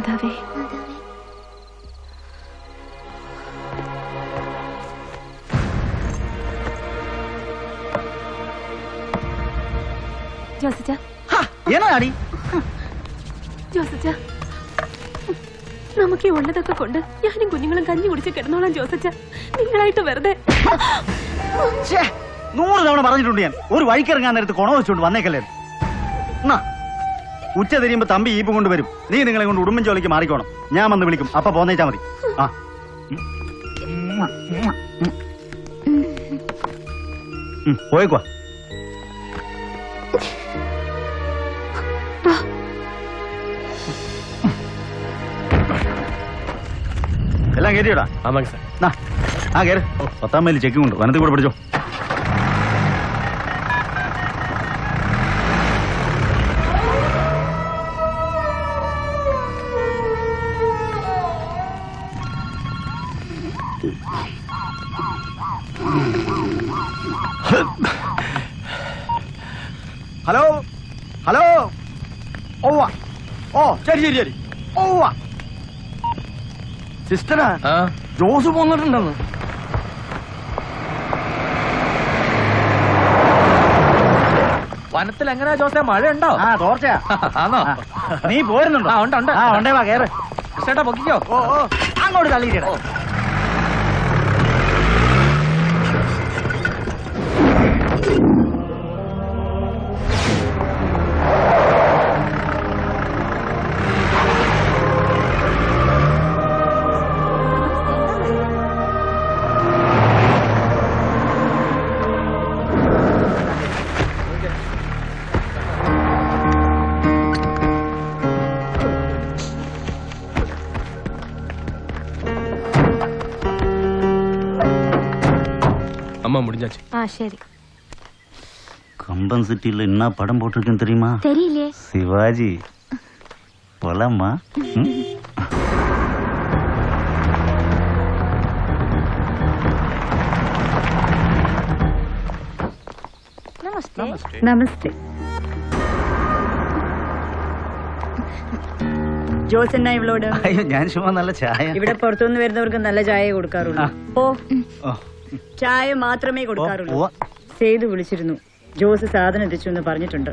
മാതാവേ. ജോസച്ച, ജോസച്ച, നമുക്ക് ഈ ഉള്ളതൊക്കെ കൊണ്ട് ഞാനും കുഞ്ഞുങ്ങളും കഞ്ഞി കുടിച്ച് കിടന്നോളാം ജോസച്ച. നിങ്ങളായിട്ട് വെറുതെ 100 തവണ പറഞ്ഞിട്ടുണ്ട് ഞാൻ. ഒരു വഴിക്കിറങ്ങാൻ നേരത്ത് കൊണ വെച്ചോണ്ട് വന്നേക്കല്ലേ. ഉച്ച തിരിയുമ്പോ തമ്പി ഈപ്പ് കൊണ്ടുവരും. നീ നിങ്ങളെ കൊണ്ട് ഉടുമ്പൻചോലയ്ക്ക് മാറിക്കോണം. ഞാൻ വന്ന് വിളിക്കും. അപ്പൊ പോന്നേച്ചാ മതി. ആ പോയേക്കുവാ. എല്ലാം കയറ്റിയോടാ? ആ കയറി. 10-ാം മൈൽ ചെക്കിംഗ് ഉണ്ട്. വനത്തിൽ കൂടെ പിടിച്ചോ. Hello hello. ഓവാ. ഓ ശരി ശരി ശരി. ഓവാ സിസ്റ്ററാ, ജോസ് പോന്നിട്ടുണ്ടെന്ന്. വനത്തിൽ എങ്ങനെയാ ജോസേ, മഴ ഉണ്ടോ? ആ തോർച്ചയാ. നീ പോരുന്നുണ്ടോ? ഉണ്ട്. ആ ഉണ്ടേ വാ കേറ്. ചേട്ടാ പൊക്കിക്കോ. ഓ അങ്ങോട്ട് തള്ളിയിട്ടോ. முடிஞ்சாச்சு. சரி. கம்பன் சிட்டில என்ன படம் போட்டிருக்குன்னு தெரியுமா? தெரியலையே. சிவாஜி. போலாமா? நமஸ்தே. நமஸ்தே. ജോസ് എന്നാ ഇവളോട്? അയ്യോ ഞാൻ ചുമ്മാ നല്ല ചായ. ഇവിടെ പുറത്തുനിന്ന് വരുന്നവർക്ക് നല്ല ചായ കൊടുക്കാറുള്ളൂ. ചായ മാത്രമേ കൊടുക്കാറുള്ളൂ. സേതു വിളിച്ചിരുന്നു. ജോസ് സാധനം എത്തിച്ചു എന്ന് പറഞ്ഞിട്ടുണ്ട്.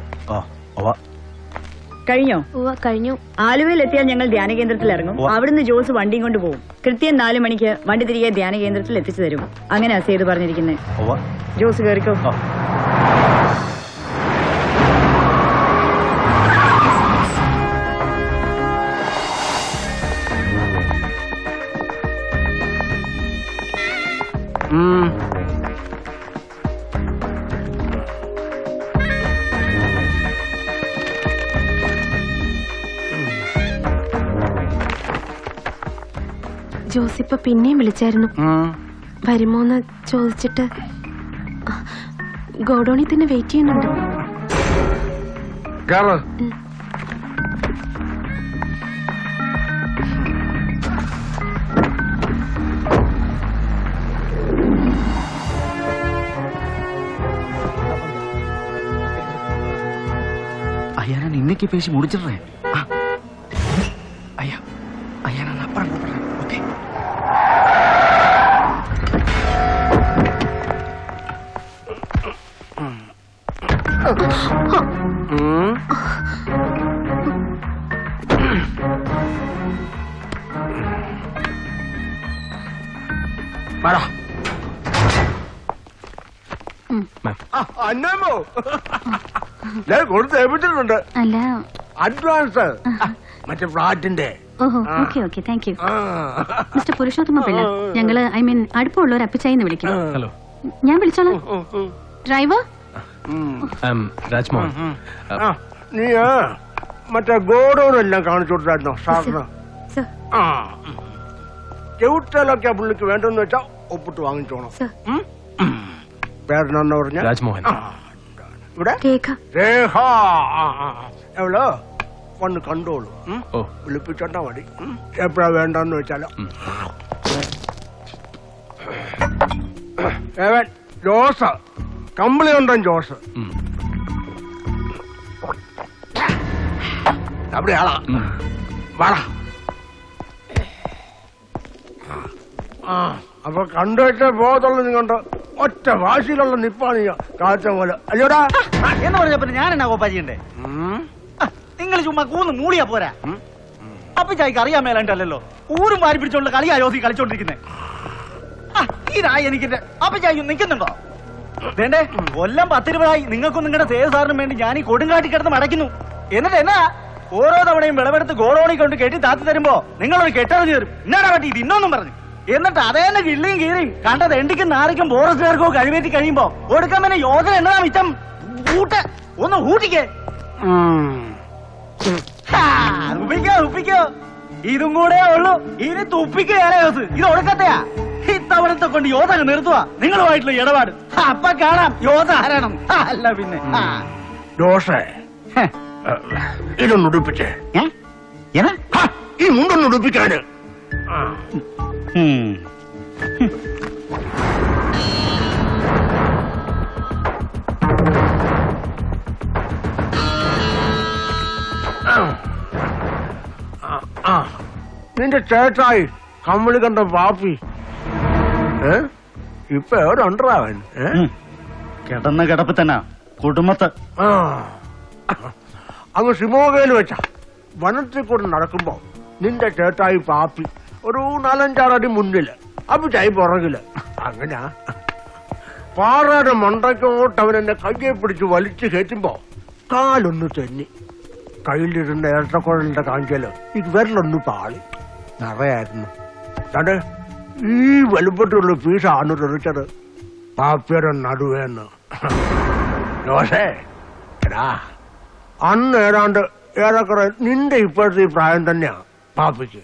കഴിഞ്ഞോ? കഴിഞ്ഞു. ആലുവയിൽ എത്തിയാൽ ഞങ്ങൾ ധ്യാന കേന്ദ്രത്തിൽ ഇറങ്ങും. അവിടുന്ന് ജോസ് വണ്ടിയും കൊണ്ട് പോകും. കൃത്യം 4 മണിക്ക് വണ്ടി തിരികെ ധ്യാന കേന്ദ്രത്തിൽ എത്തിച്ചു തരും. അങ്ങനെയാ സേതു പറഞ്ഞിരിക്കുന്നത്. ജോസ് കേറിക്കോ. ജോസിപ്പ പിന്നെയും വിളിച്ചായിരുന്നു. വരുമോന്ന് ചോദിച്ചിട്ട് ഗോഡൌണിൽ തന്നെ വെയിറ്റ് ചെയ്യുന്നുണ്ട്. ஐயா நான் இன்னைக்கு பேசி முடிச்சிடுறேன். ஐயா ஐயா நான் அப்புறம் கூப்பிடுறேன். ஓகே. വാടാ. അന്നമോ ഞാൻ കൊടുത്ത് ഏൽപ്പിച്ചിട്ടുണ്ട്. അല്ല അഡ്വാൻസ് മറ്റേ ഫ്ലാറ്റിന്റെ. Okay okay thank you. Mister Purushothama Pillai, ഞങ്ങള് അടുപ്പമുള്ളവർ അപ്പിച്ചായിന്ന് വിളിക്കും. ഹലോ, ഞാൻ വിളിച്ചോളാം. ഡ്രൈവർ രാജ്മോഹൻ. നീ മറ്റേ ഗോഡൌണെല്ലാം കാണിച്ചു കൊടുത്തായിരുന്നോ സാറിന്? ചെവിട്ടലൊക്കെ പുള്ളിക്ക് വേണ്ടെന്ന് വെച്ചാ ഒപ്പിട്ട് വാങ്ങിച്ചോണം. പേരെന്നാ പറഞ്ഞ? രാജ്മോഹൻ. ഇവിടെ രേഖ. എവളോ വന്ന് കണ്ടോളൂ. വിളിപ്പിച്ചോണ്ടാ മതി. എപ്പോഴാ വേണ്ടെന്ന് വെച്ചാലോ. ജോസ് കമ്പിളി ഉണ്ടോ ജോസ്? അവിടെ ആളാ. വാടാ ആ അപ്പൊ കണ്ടുവെച്ചേ പോകത്തുള്ളൂ നീ കണ്ടോ ഒറ്റ വാശിയിലുള്ള നിപ്പാണ് നീ കാഴ്ച പോലെ അയ്യോടാ എന്ന് പറഞ്ഞപ്പോ ഞാൻ എന്നാ കോപ്പാ ചെയ്യണ്ടേ നിങ്ങൾ ചുമ്മാ കൂന്ന് മൂളിയാ പോരാ അപ്പൊ ചായക്ക് അറിയാൻ മേലാണ്ടല്ലോ ഊരും വാരി പിടിച്ചോണ്ട് കളിയാ യോസി കളിച്ചോണ്ടിരിക്കുന്നേ ഇതായി എനിക്ക് അപ്പൊ ചായ നിൽക്കുന്നുണ്ടോ വേണ്ടേ കൊല്ലം 10 രൂപയായി നിങ്ങൾക്കും നിങ്ങളുടെ സേവ് സാറിനും വേണ്ടി ഞാൻ ഈ കൊടുങ്കാട്ടി കിടന്ന് മടക്കുന്നു എന്നിട്ട് എന്നാ ഓരോ തവണയും വിളവെടുത്ത് ഗോഡോണി കൊണ്ട് കെട്ടി താത്തി തരുമ്പോ നിങ്ങളൊരു കെട്ടറിഞ്ഞു തരും എന്നാടാ പറ്റി ഇത് ഇന്നൊന്നും പറഞ്ഞു എന്നിട്ട് അതേന്നെ കിള്ളിയും കീറിയും കണ്ടത് എണ്ടിക്കും നാറിക്കും ഫോറസ്റ്റുകാർക്കോ കഴിവേറ്റി കഴിയുമ്പോ കൊടുക്കാൻ തന്നെ യോജന എന്നതാ മിച്ചം ഊട്ട് ഒന്ന് ഊട്ടിക്കേ ഉപ്പിക്കോ ഇതും കൂടെ ഉള്ളൂ ഇനി തുപ്പിക്കുകയാണ് യോസ് ഇത് ഒടുക്കത്തെയാ ഇത്തവണത്തെ കൊണ്ട് യോധ നിർത്തുക നിങ്ങളുമായിട്ടുള്ള ഇടപാട് അപ്പൊ കാണാം യോധ ആരാണം അല്ല പിന്നെ ദോഷേ ഇതൊന്ന് ഉടുപ്പിച്ചേ ഈ മുണ്ടൊന്ന് ഉടുപ്പിക്കാന് നിന്റെ ചേട്ടായി കമ്മിളി കണ്ട പാപ്പി ഇപ്പൊ എവിടെ ഉണ്ടാവൻ കിടന്ന കിടപ്പ് തന്നെ കുടുംബത്ത് അങ്ങ് ശിമോഗയിൽ വെച്ച വനത്തിൽ കൂടെ നടക്കുമ്പോ നിന്റെ ചേട്ടായി പാപ്പി ഒരു 4-5 അടി മുന്നില് അപ്പിച്ചായി പുറകില് അങ്ങനെയാ പാറയുടെ മണ്ടക്കോട്ട് അവൻ എന്നെ കയ്യെ പിടിച്ച് വലിച്ചു കയറ്റുമ്പോ കാലൊന്ന് തെന്നി കയ്യിലിരുന്ന ഇരട്ടക്കുഴലിന്റെ കാഞ്ചല് ഇത് വിരലൊന്ന് പാളി നിറയായിരുന്നു അതെ ഈ വലുപ്പത്തിലുള്ള പീസാണ് തെറിച്ചത് പാപ്പിയുടെ നടുവേന്ന് ദോഷേ എടാ അന്ന് ഏതാണ്ട് ഏറെക്കുറെ നിന്റെ ഇപ്പോഴത്തെ ഈ പ്രായം തന്നെയാ പാപ്പിക്ക്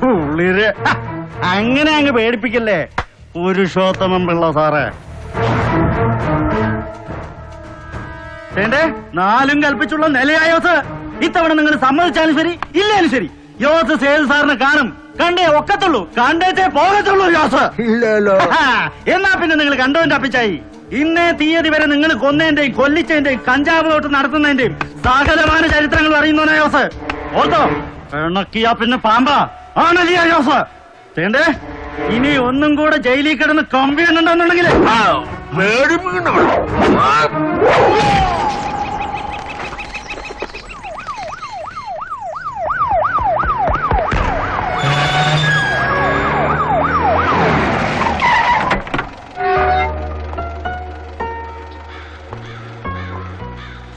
ഉള്ളിര് അങ്ങനെ അങ്ങ് പേടിപ്പിക്കല്ലേ പുരുഷോത്തമൻ പിള്ള സാറേ വേണ്ടേ 4 കൽപ്പിച്ചുള്ള നിലയായോസ് ഇത്തവണ നിങ്ങൾ സമ്മതിച്ചാലും ശരി ഇല്ലേലും ശരി യോസ് സേൽ സാറിനെ കാണും കണ്ടേ ഒക്കത്തുള്ളൂ കണ്ടേച്ചേ പോകത്തുള്ളൂ യോസ് ഇല്ലല്ലോ എന്നാ പിന്നെ നിങ്ങൾ കണ്ടോന്റെ അപ്പിച്ചായി ഇന്നേ തീയതി വരെ നിങ്ങൾ കൊന്നതിന്റെയും കൊല്ലിച്ചതിന്റെയും കഞ്ചാവ് തോട്ട് നടത്തുന്നതിന്റെയും സകലമായ ചരിത്രങ്ങൾ അറിയുന്നോനാ യോസ് ഓർത്തോ പിണക്കിയാ പിന്നെ പാമ്പാ ആണല്ലേ യോസ് വേണ്ടേ ഇനി ഒന്നും കൂടെ ജയിലിൽ കിടന്ന് കമ്പി എന്നുണ്ടെന്നുണ്ടെങ്കിൽ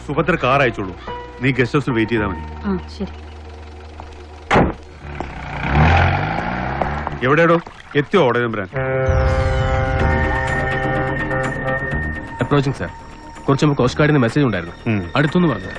സുഭദ്ര കാർ അയച്ചോളൂ നീ ഗസ്റ്റ് ഹൗസിൽ വെയിറ്റ് ചെയ്താൽ മതി ശരി എവിടെയാടോ എത്തിയോ ഓടെ നമ്പരാൻ അപ്രോച്ചിങ് സാർ കുറച്ച് മുമ്പ് കോസ്റ്റ് ഗാർഡിന് മെസ്സേജ് ഉണ്ടായിരുന്നു അടുത്തൊന്ന് പറഞ്ഞു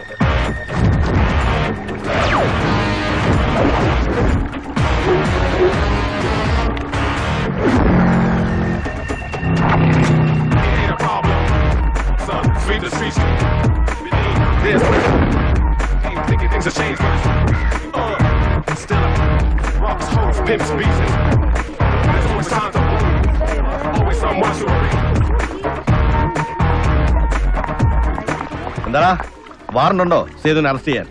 എന്താടാ വാറണ്ടുണ്ടോ സേതുവിനെ അറസ്റ്റ് ചെയ്യാൻ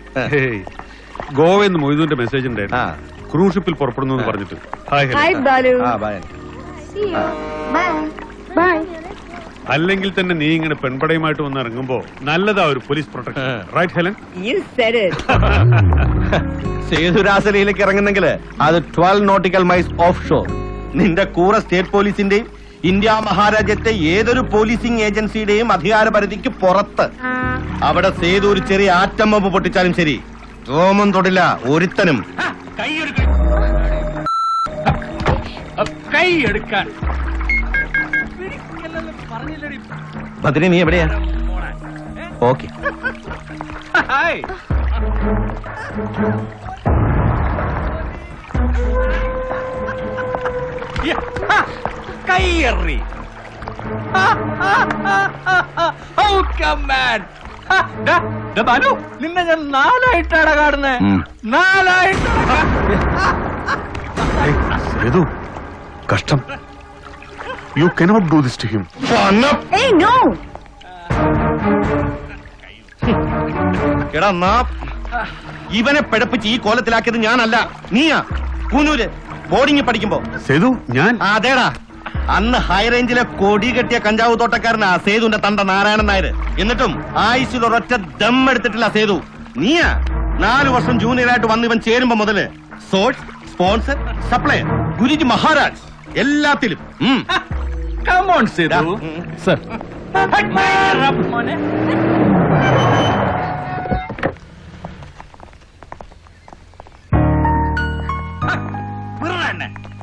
ഗോവയെന്ന് മൊയ്തുവിന്റെ മെസ്സേജ് ഉണ്ടായിരുന്നു ക്രൂസ് ഷിപ്പിൽ പുറപ്പെടുന്നു എന്ന് പറഞ്ഞിട്ട് ഹായ് ബാലു അല്ലെങ്കിൽ തന്നെ നീ ഇങ്ങനെ പെൺപടയുമായിട്ട് വന്ന് ഇറങ്ങുമ്പോ നല്ലതാ ഒരു പോലീസ് പ്രൊട്ടക്ഷൻ റൈറ്റ് ഹെലൻ സേതുരാസലയിലേക്ക് ഇറങ്ങുന്നെങ്കിൽ അത് 12 നോട്ടിക്കൽ മൈൽസ് ഓഫ് ഷോർ നിന്റെ കൂറ സ്റ്റേറ്റ് പോലീസിന്റെയും ഇന്ത്യ മഹാരാജ്യത്തെ ഏതൊരു പോലീസിംഗ് ഏജൻസിയുടെയും അധികാര പരിധിക്ക് പുറത്ത് അവിടെ സേതു ഒരു ചെറിയ ആറ്റം ബോംബ് പൊട്ടിച്ചാലും ശരി രോമം തൊടില്ല ഒരുത്തനും കൈയെടുക്കാൻ ബദ്രി നീ എവിടെയാ ഓക്കെ കൈയറി ബാലു നിന്നെ ഞാൻ 4ആയിട്ടാണ് കാണുന്നേ 4ആയിട്ട് സേതു കഷ്ടം you cannot do this to him എടാ ഇവനെ പിഴപ്പിച്ച് ഈ കോലത്തിലാക്കിയത് ഞാനല്ല നീയാ കൂനൂര് ബോർഡിംഗ് പഠിക്കുമ്പോ. സേതു ഞാൻ അതേടാ, അന്ന് ഹൈ റേഞ്ചിലെ കൊടി കെട്ടിയ കഞ്ചാവ് തോട്ടക്കാരനാ സേതുവിന്റെ തണ്ട നാരായണൻ നായർ. എന്നിട്ടും ആയുസിൽ ഒരൊറ്റ ദം എടുത്തിട്ടില്ല സേതു. നീയാ 4 വർഷം ജൂനിയറായിട്ട് വന്ന് ഇവൻ ചേരുമ്പോ മുതല് source, sponsor, supply, Guruji Maharaj എല്ലാത്തിലും. കമോൺ സേതു. സർ, മോനെ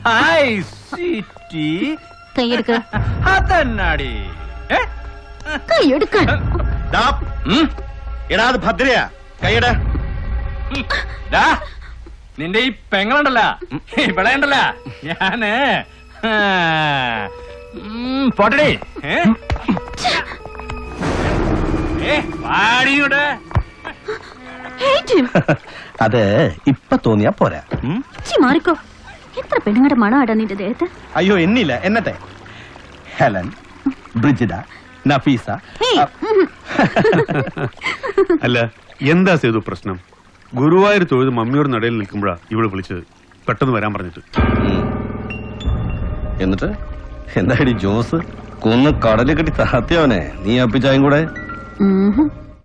ഹായ് സിറ്റി. കൈയെടുക്ക്. അതെന്നാടി കൈയെടുക്കാൻ. എടാ അത് ഭദ്രയാ, കൈയുടെ. നിന്റെ ഈ പെങ്ങളുണ്ടല്ല ഇവിടെ ഉണ്ടല്ല ഞാന് പോട്ടടി വാടിയുടെ. Hate him. അത് ഇപ്പൊ തോന്നിയാ പോരാ. ചി മാറിക്കോ. എത്ര പെണ്ണുങ്ങളുടെ മണമാടാ നിന്റെ ദേഹത്ത്. അയ്യോ എന്നില്ല, എന്നത്തെ ഹെലൻ, ബ്രിജിഡ, നഫീസ. ഹേയ്, അല്ല എന്താ സേതു പ്രശ്നം? ഗുരുവായൂർ തൊഴുത് മമ്മിയോട് നടയിൽ നിൽക്കുമ്പോഴാ ഇവള് വിളിച്ചത്, പെട്ടെന്ന് വരാൻ പറഞ്ഞിട്ട്. എന്നിട്ട് എന്താടി ജോസ് കൊന്ന് കടല് കെട്ടി താത്തിയവനെ നീ അപ്പിച്ചായും കൂടെ. ഉം.